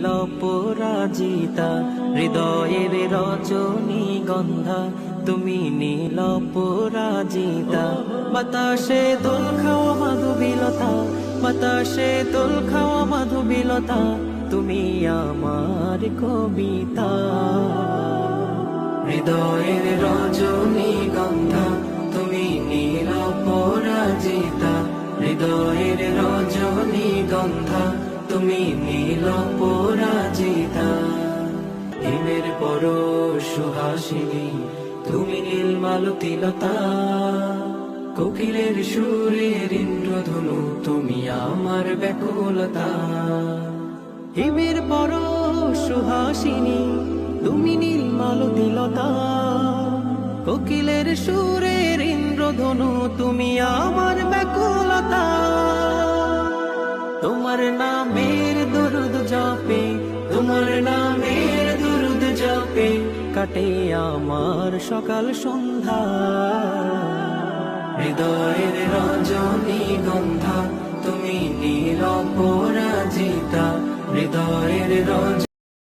নীল পরাজিতা, হৃদয়ের রজনীগন্ধা তুমি নীল পরাজিতা। বাতাসে দোল খাওয়া মাধুবিলতা, বাতাসে দোল খাওয়া মাধুবিলতা, তুমি আমার কবিতা। হৃদয়ের রজনীগন্ধা তুমি নীল পরাজিতা, হৃদয়ের রজনীগন্ধা তুমি নীল পরাজিতা। হিমের পরশ সুহাসিনী তুমি নীল মালতীলতা, কোকিলের সুরের ইন্দ্রধনু তুমি আমার ব্যাকুলতা। হিমের পরশ সুহাসিনী তুমি নীল মালতীলতা, কোকিলের সুরের ইন্দ্রধনু তুমি আমার ব্যাকুলতা। তোমার নামের দরুদ জপে, তোমার নামের দরুদ জপে কাটে আমার সকাল সন্ধ্যা। হৃদয়ের রজনীগন্ধা তুমি নীল পরাজিতা, হৃদয়ের